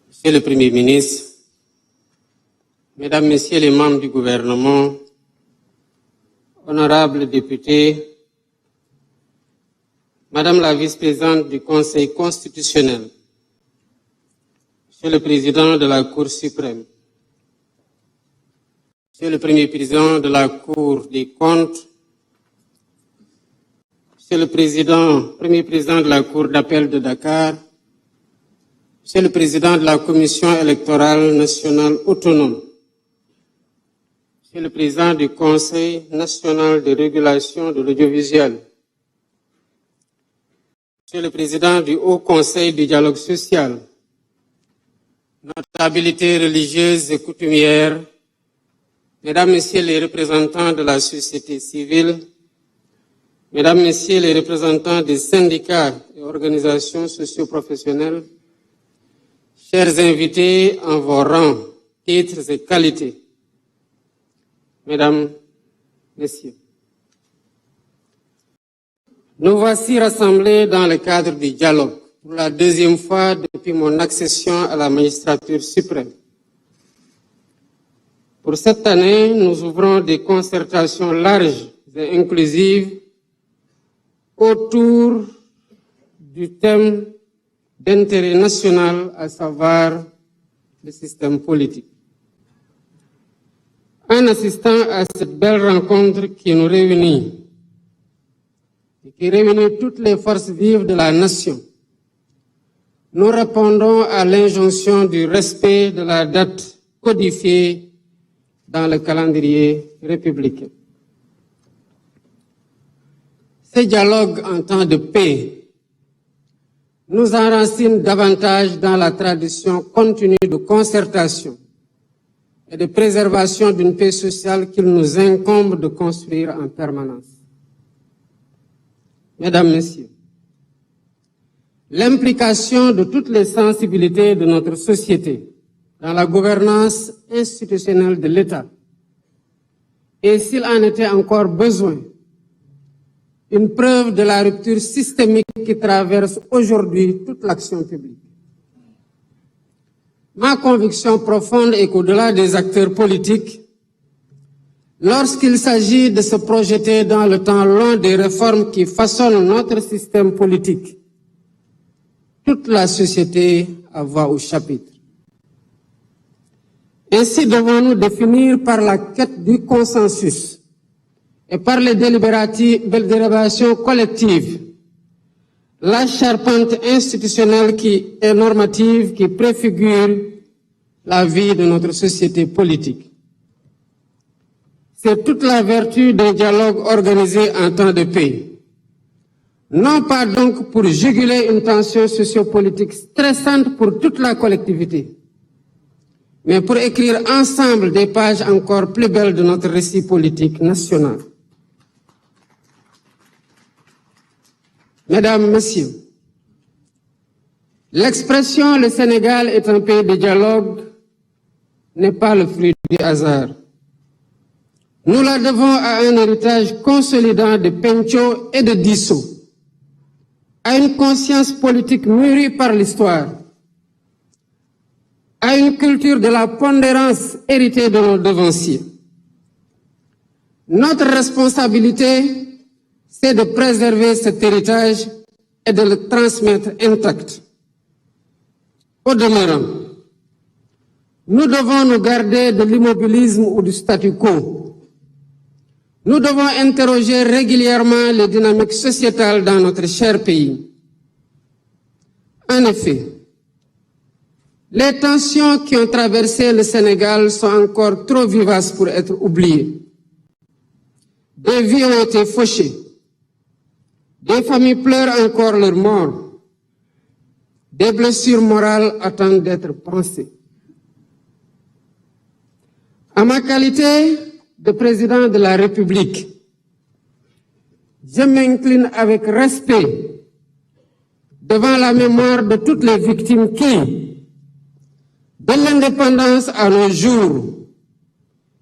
Monsieur le Premier ministre, Mesdames, Messieurs les membres du gouvernement, honorables députés, Madame la vice-présidente du Conseil constitutionnel, Monsieur le Président de la Cour suprême, Monsieur le Premier président de la Cour des comptes, Monsieur le Premier président de la Cour d'appel de Dakar, Monsieur le Président de la Commission électorale nationale autonome, Monsieur le Président du Conseil national de régulation de l'audiovisuel, Monsieur le Président du Haut Conseil du dialogue social, notabilités religieuses et coutumières, Mesdames, Messieurs les représentants de la société civile, Mesdames, Messieurs les représentants des syndicats et organisations socio-professionnelles, chers invités en vos rangs, titres et qualités, Mesdames, Messieurs, nous voici rassemblés dans le cadre du dialogue pour la deuxième fois depuis mon accession à la magistrature suprême. Pour cette année, nous ouvrons des concertations larges et inclusives autour du thème d'intérêt national, à savoir le système politique. En assistant à cette belle rencontre qui nous réunit, et qui réunit toutes les forces vives de la nation, nous répondons à l'injonction du respect de la date codifiée dans le calendrier républicain. Ce dialogue en temps de paix nous enracine davantage dans la tradition continue de concertation et de préservation d'une paix sociale qu'il nous incombe de construire en permanence. Mesdames, Messieurs, l'implication de toutes les sensibilités de notre société dans la gouvernance institutionnelle de l'État, et s'il en était encore besoin, une preuve de la rupture systémique qui traverse aujourd'hui toute l'action publique. Ma conviction profonde est qu'au-delà des acteurs politiques, lorsqu'il s'agit de se projeter dans le temps long des réformes qui façonnent notre système politique, toute la société a voix au chapitre. Ainsi devons-nous définir par la quête du consensus et par les délibérations collectives la charpente institutionnelle et normative qui préfigure la vie de notre société politique. C'est toute la vertu d'un dialogue organisé en temps de paix. Non pas donc pour juguler une tension sociopolitique stressante pour toute la collectivité, mais pour écrire ensemble des pages encore plus belles de notre récit politique national. Mesdames, Messieurs, l'expression « le Sénégal est un pays de dialogue » n'est pas le fruit du hasard. Nous la devons à un héritage consolidant de Pencho et de Disso, à une conscience politique mûrie par l'histoire, à une culture de la pondérance héritée de nos devanciers. Notre responsabilité, c'est de préserver cet héritage et de le transmettre intact. Au demeurant, nous devons nous garder de l'immobilisme ou du statu quo. Nous devons interroger régulièrement les dynamiques sociétales dans notre cher pays. En effet, les tensions qui ont traversé le Sénégal sont encore trop vivaces pour être oubliées. Des vies ont été fauchées. Des familles pleurent encore leurs morts. Des blessures morales attendent d'être pansées. En ma qualité de président de la République, je m'incline avec respect devant la mémoire de toutes les victimes qui, de l'indépendance à nos jours,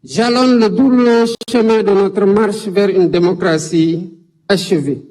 jalonnent le douloureux chemin de notre marche vers une démocratie achevée.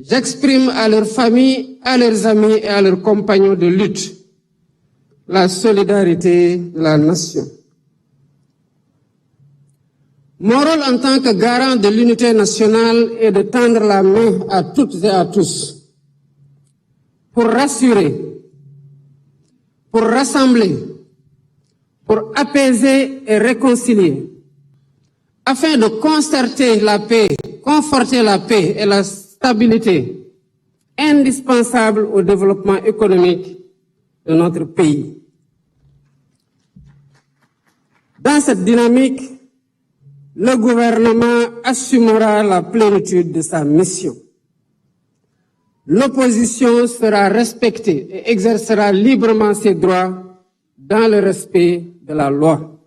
J'exprime à leurs familles, à leurs amis et à leurs compagnons de lutte la solidarité de la nation. Mon rôle en tant que garant de l'unité nationale est de tendre la main à toutes et à tous pour rassurer, pour rassembler, pour apaiser et réconcilier, afin de concerter la paix, conforter la paix et la stabilité indispensables au développement économique de notre pays. Dans cette dynamique, le gouvernement assumera la plénitude de sa mission. L'opposition sera respectée et exercera librement ses droits dans le respect de la loi.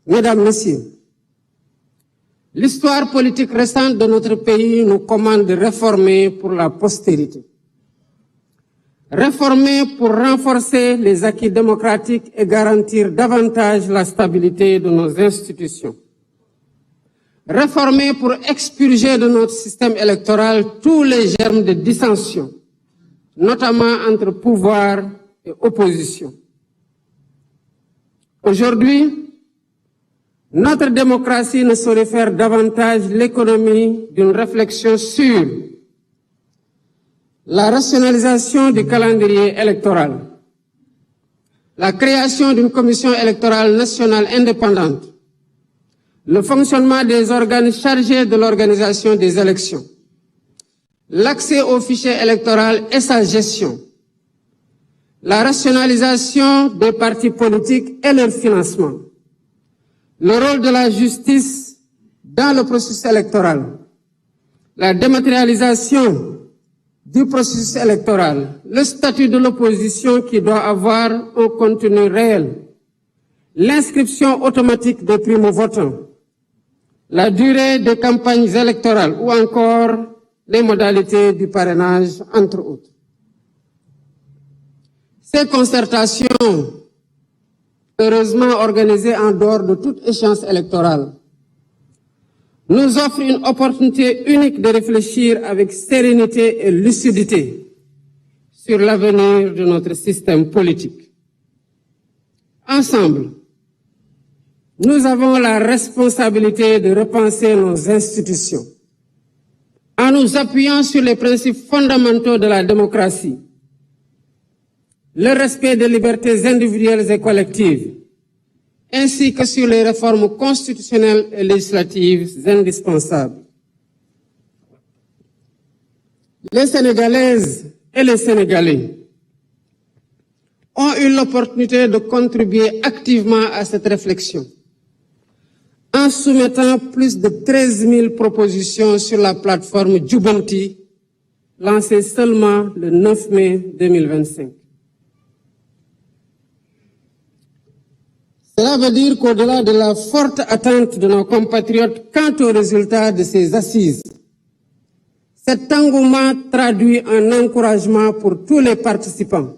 Mesdames, Messieurs, l'histoire politique récente de notre pays nous commande de réformer pour la postérité. Réformer pour renforcer les acquis démocratiques et garantir davantage la stabilité de nos institutions. Réformer pour expurger de notre système électoral tous les germes de dissension, notamment entre pouvoir et opposition. Aujourd'hui, notre démocratie ne saurait faire davantage l'économie d'une réflexion sur la rationalisation du calendrier électoral, la création d'une commission électorale nationale indépendante, le fonctionnement des organes chargés de l'organisation des élections, l'accès au fichier électoral et sa gestion, la rationalisation des partis politiques et leur financement, le rôle de la justice dans le processus électoral, la dématérialisation du processus électoral, le statut de l'opposition qui doit avoir un contenu réel, l'inscription automatique des primo-votants, la durée des campagnes électorales ou encore les modalités du parrainage, entre autres. Ces concertations, heureusement organisées en dehors de toute échéance électorale, nous offrent une opportunité unique de réfléchir avec sérénité et lucidité sur l'avenir de notre système politique. Ensemble, nous avons la responsabilité de repenser nos institutions en nous appuyant sur les principes fondamentaux de la démocratie, le respect des libertés individuelles et collectives, ainsi que sur les réformes constitutionnelles et législatives indispensables. Les Sénégalaises et les Sénégalais ont eu l'opportunité de contribuer activement à cette réflexion en soumettant plus de 13 000 propositions sur la plateforme Djubanti, lancée seulement le 9 mai 2025. Cela veut dire qu'au-delà de la forte attente de nos compatriotes quant aux résultats de ces assises, cet engouement traduit un encouragement pour tous les participants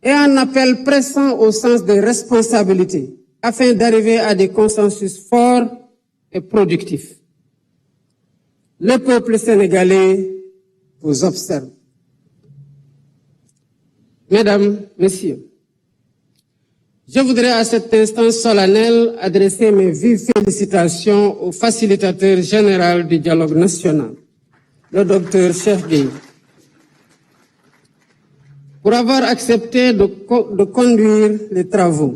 et un appel pressant au sens des responsabilités afin d'arriver à des consensus forts et productifs. Le peuple sénégalais vous observe. Mesdames, Messieurs, je voudrais à cet instant solennel adresser mes vives félicitations au facilitateur général du dialogue national, le docteur Cheikh Gueye, pour avoir accepté de conduire les travaux.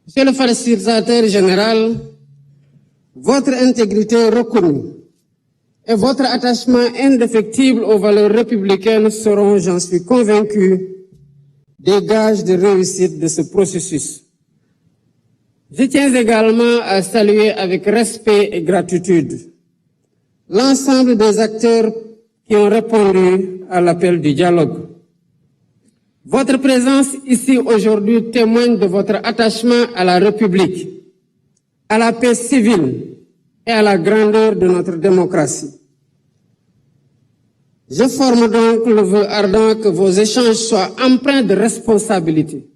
Monsieur le facilitateur général, votre intégrité reconnue et votre attachement indéfectible aux valeurs républicaines seront, j'en suis convaincu, des gages de réussite de ce processus. Je tiens également à saluer avec respect et gratitude l'ensemble des acteurs qui ont répondu à l'appel du dialogue. Votre présence ici aujourd'hui témoigne de votre attachement à la République, à la paix civile et à la grandeur de notre démocratie. Je forme donc le vœu ardent que vos échanges soient empreints de responsabilité,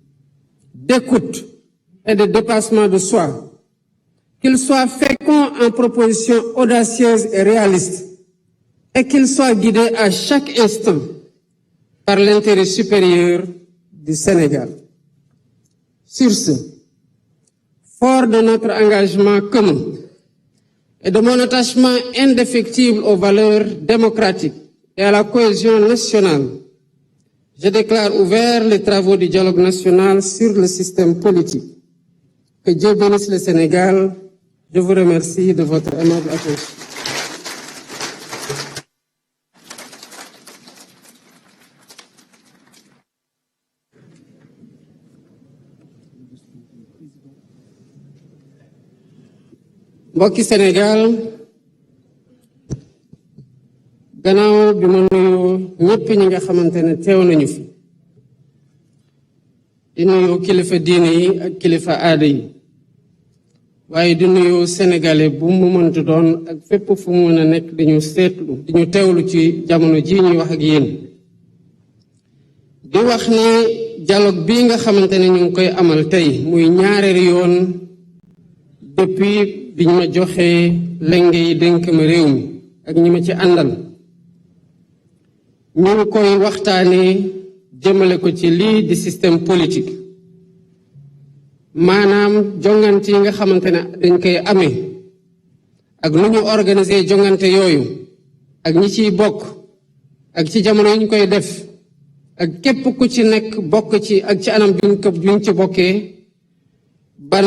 d'écoute et de dépassement de soi, qu'ils soient féconds en propositions audacieuses et réalistes, et qu'ils soient guidés à chaque instant par l'intérêt supérieur du Sénégal. Sur ce, fort de notre engagement commun et de mon attachement indéfectible aux valeurs démocratiques et à la cohésion nationale, je déclare ouverts les travaux du dialogue national sur le système politique. Que Dieu bénisse le Sénégal. Je vous remercie de votre aimable attention. mbokki Sénégal gannaaw bi ma nuyu ñëpp ñi nga xamante ne teew nañu fi di nuyu kilifa diine yi ak kilifa aada yi waaye di nuyu sénégalais bu mu mënti doon ak fépp fu mu mën a nekk di ñu seetlu di ñu teewlu ci jamono ji ñuy wax ak yéen di wax ne dialogue bii nga xamante ne ñu ngi koy amal tey muy ñaareelu yoon depuis biñ ma joxee lenge yi dénk ma réew mi ak ñi ma ci àndal ñu ngi koy waxtaanee jëmale ko ci lii di système politique maanaam jongante yi nga xamante ne dañ koy amee ak nu ñu organiser jongante yooyu ak ñi ciy bokk ak ci jamono yi ñu koy def ak képp ku ci nekk bokk ci ak ci anam juñ ci bokkee ban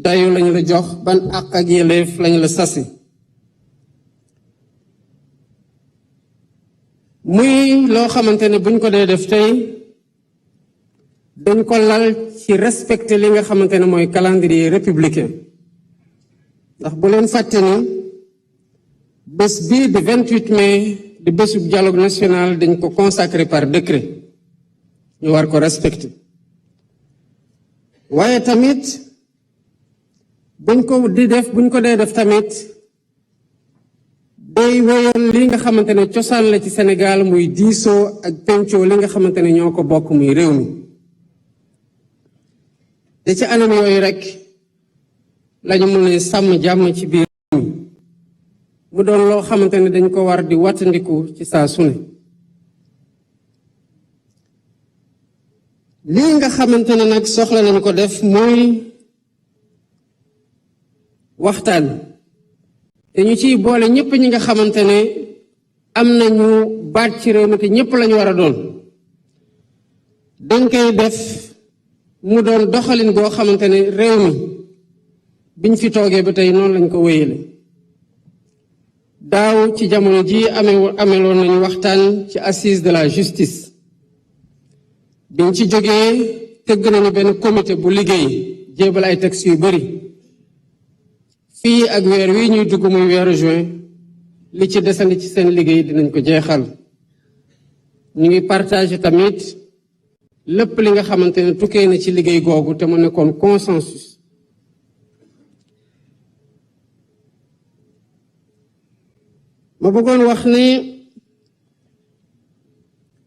dayu lañu la jox ban àq ak yelleef lañu la sasi muy loo xamante ne buñ ko dee def tey dañ ko lal ci respecter li nga xamante ne mooy calendrier républicain ndax bu leen fàtte ni bés bii di 28 mai di bésub dialogue national dañ ko consacré par décret ñu war ko respecter waaye tamit buñ ko dee def tamit day wéyal li nga xamante ne cosaan la ci Sénégal muy diisoo ak pencoo li nga xamante ne ñoo ko bokk muy réew mi te ci anam yooyu rek lañu mën a sàmm jàmm ci biir réew mi mu doon loo xamante ne dañ ko war di wattandiku ci saa su ne lii nga xamante ne nag soxla nañ ko def muy waxtaan te ñu ciy boole ñëpp ñi nga xamante ne am nañu baat ci réew mi te ñëpp lañu war a doon dañ koy def mu doon doxalin goo xamante ne réew mi biñ fi toogee ba tey noonu lañ ko wéyale daaw ci jamono ji ameloon nañu waxtaan ci assise de la justice biñ ci jógee tëgg nañu benn comité bu liggéey jébal ay textes yu bari fii ak weer wi ñuy dugg muy weeru juin li ci desandi ci seen liggéey dinañ ko jeexal ñu ngi partager tamit lépp li nga xamante ne tukkee na ci liggéey googu te mu nekkoon consensus ma bëggoon wax ne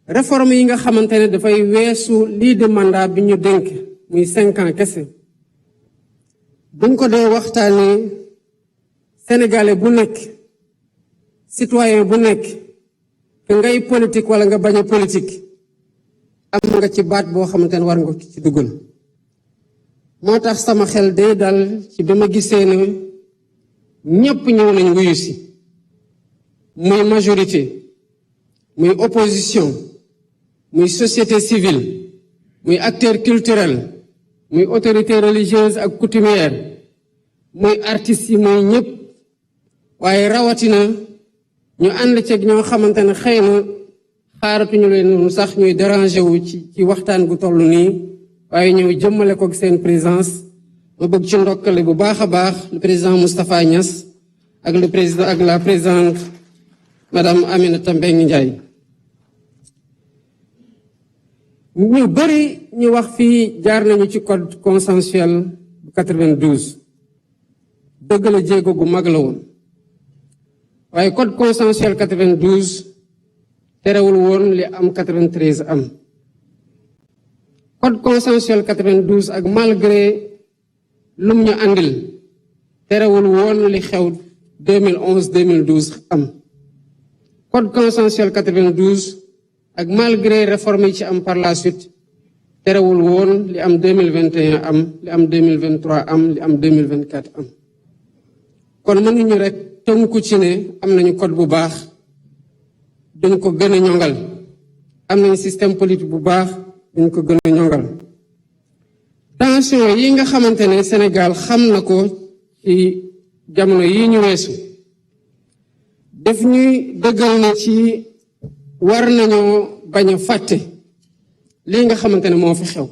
réforme yi nga xamante ne dafay weesu lii di mandat bi ñu dénk muy 5 ans kese buñ ko dee waxtaanee sénégalais bu nekk citoyen bu nekk que ngay politique wala nga bañ a politique am nga ci baat boo xamante ne war nga ci dugal moo tax sama xel day dal ci bi ma gisee ne ñépp ñëw nañ wuyu si muy majorité muy opposition muy société civile muy acteur culturel muy autorité religieuse ak coutumière muy artistes yi muy ñëpp waaye rawatina ñu ànd ceeg ñoo xamante ne xëy na xaaratuñu leen noonu sax ñuy déranger wu ci waxtaan gu toll nii waaye ñëw jëmmale ko seen présence ma bëgg ci ndokkale bu baax a baax le président Moustapha Niass ak le président ak la présidente madame Aminata Mbengue Ndiaye ñu bari ñu wax fii jaar nañu ci code consensuel bu 92 dëgg la jéego gu mag la woon waaye code consensuel 92 terewul woon li am 93 am code consensuel 92 ak malgré lum ñu àndil terewul woon li xew 2011 2012 am code consensuel 92 ak malgré réforme yi ci am par la suite terewul woon li am 2021 am li am 2023 am li am 2024 am kon mënuñu rek tënku ci ne am nañu code bu baax dañ ko gën a ñongal am nañu système politique bu baax dañ ko gën a ñongal tension yi nga xamante ne Sénégal xam na ko ci jamono yi ñu weesu def ñuy dëggal na ci war nañoo bañ a fàtte lii nga xamante ne moo fi xew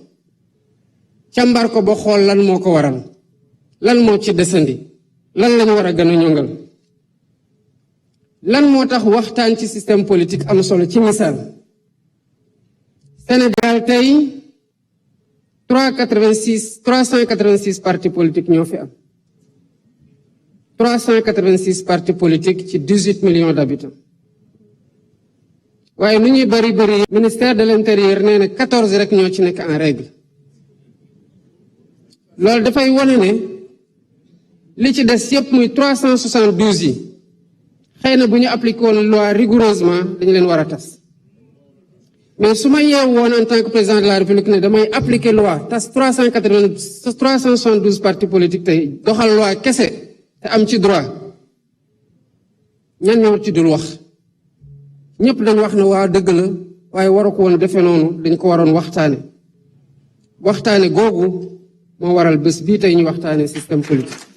càmbar ko ba xool lan moo ko waral lan moo ci desandi lan lañu war a gën a ñongal lan moo tax waxtaan ci système politique am solo ci misaal Sénégal tey 386 partis politiques ñoo fi am 386 partis politiques ci 18 millions d'habitants waaye nu ñuy bari ministère de l'intérieur nee na 14 rek ñoo ci nekk en règle loolu dafay wane ne li ci des yépp muy 372 yi xëy na bu ñu appliqué woon loi rigoureusement dañu leen war a tas mais su ma yeew woon en tant que président de la République ne damay appliquer loi tas 372 partis politiques tey doxal loi kese te am ci droit ñan ñoo ci dul wax ñëpp dañ wax ne waa dëgg la waaye waru ko woon defe noonu dañ ko waroon waxtaane googu moo waral bés bii tey ñu waxtaane système politique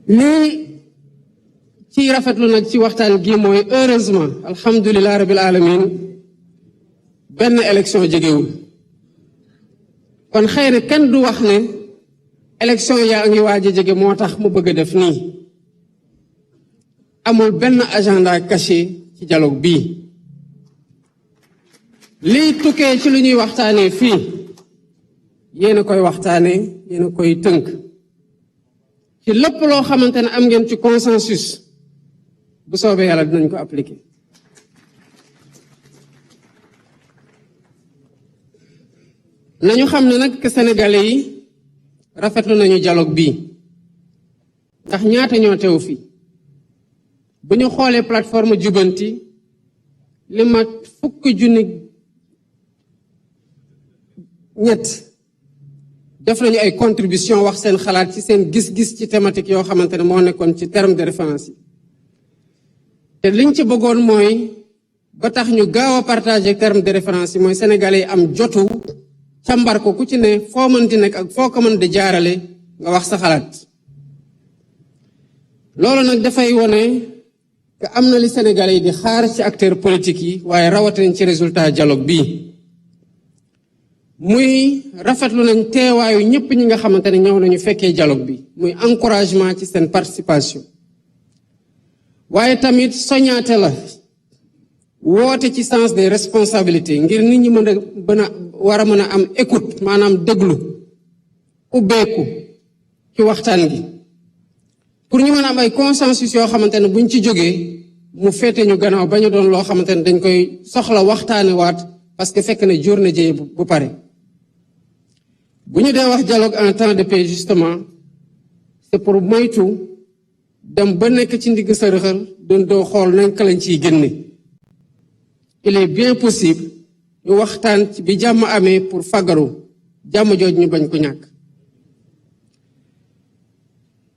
lii ci rafetlu nag ci waxtaan gi mooy heureusement alhamdulilah rabbil alamin benn élection jegewul kon xëy na kenn du wax ne élection yaa ngi waaj a jege moo tax mu bëgg a def nii amul benn agenda caché ci dialogue bii lii tukkee ci lu ñuy waxtaanee fii yéen a koy waxtaanee yéen a koy tënk ci lépp loo xamante ne am ngeen ci consensus bu soobee yàlla dinañ ko appliquer nañu xam ne nag que sénégalais yi rafetlu nañu dialogue bii ndax ñaata ñoo teew fii bu ñu xoolee plateforme jubanti li mat 1,3 def nañu ay contribution wax seen xalaat ci seen gis-gis ci thématique yoo xamante ne moo nekkoon ci terme de référence yi te liñ ci bëggoon mooy ba tax ñu gaaw a partager terme de référence yi mooy sénégalais yi am jotu càmbar ko ku ci ne foo mën di nekk ak foo ko mën di jaarale nga wax sa xalaat loolu nag dafay wone que am na li sénégalais yi di xaar ci acteurs politiques yi waaye rawatina ci résultat dialogue bii muy rafetlu nañ teewaayu ñëpp ñi nga xamante ne ñëw nañu fekkee dialogue bi muy encouragement ci seen participation waaye tamit soñaate la woote ci sens des responsabilités ngir nit ñi mën a war a mën a am écoute maanaam déglu ubbeeku ci waxtaan gi pour ñu mën a am ay consensus yoo xamante ne buñ ci jógee mu féete ñu gannaaw ba ñu doon loo xamante ne dañ koy soxla waxtaane waat parce que fekk ne jur na jëye bu pare bu ñu dee wax dialogue en temps de paix justement c'est pour moytu dem ba nekk ci ndigg sa rëxal doon doo xool nañ ka lañ ciy génne il est bien possible ñu waxtaan ci bi jàmm amee pour fagaru jàmm jooj ñu bañ ko ñàkk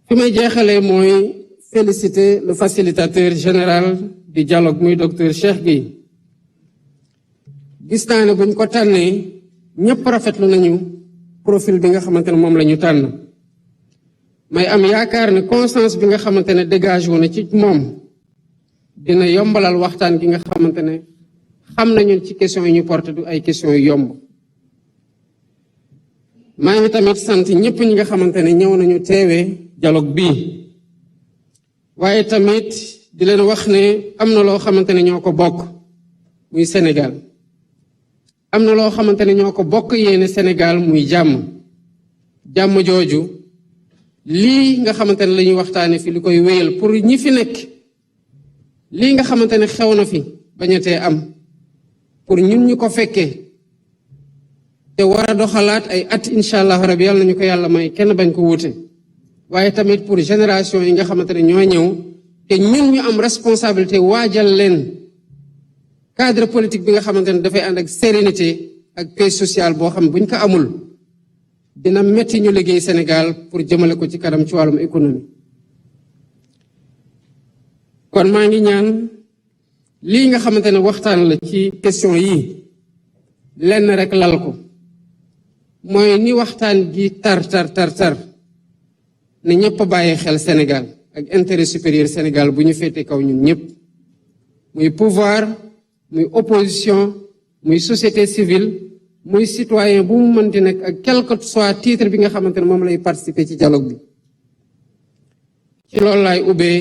fi may jeexalee mooy féliciter le facilitateur général du dialogue muy docteur Cheikh Gueye gis naa ne buñ ko tànnee ñëpp rafetlu nañu profil bi nga xamante ne moom la ñu tànn may am yaakaar ne conscience bi nga xamante ne dégage wu na ci moom dina yombalal waxtaan gi nga xamante ne xam nañu ci question yi ñu porté du ay question yu yomb maa ngi tamit sant ñëpp ñi nga xamante ne ñëw nañu teewee dialogue bii waaye tamit di leen wax ne am na loo xamante ne ñoo ko bokk muy Sénégal am na loo xamante ne ñoo ko bokk yéene Sénégal muy jàmm jooju lii nga xamante ne la ñuy waxtaane fi li koy wéyal pour ñi fi nekk lii nga xamante ne xew na fi bañatee am pour ñun ñu ko fekkee te war a doxalaat ay at incha allah rabi yàlla nañu ko yàlla may kenn bañ ko wuute waaye tamit pour génération yi nga xamante ne ñoo ñëw te ñun ñu am responsabilité waajal leen cadre politique bi nga xamante ne dafay ànd ak sérénité ak paix sociale boo xam buñ ko amul dina metti ñu liggéey Sénégal pour jëmale ko ci kanam ci wàllum économie. kon maa ngi ñaan lii nga xamante ne waxtaan la ci question yi lenn rek lal ko mooy ni waxtaan gi tar ne ñëpp bàyyi xel Sénégal ak intérêt supérieur Sénégal bu ñu féete kaw ñun ñëpp muy pouvoir muy opposition muy société civile muy citoyen bu mu mënti nekk ak quel que soit titre bi nga xamante ne moom lay participer ci dialogue bi. ci loolu laay ubbee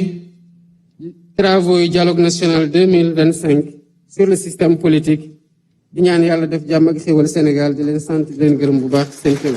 travaux yu dialogue national 2025 sur le système politique di ñaan yàlla def jàmm ak xéwal Sénégal di leen sant di leen gërëm bu baax seen xew.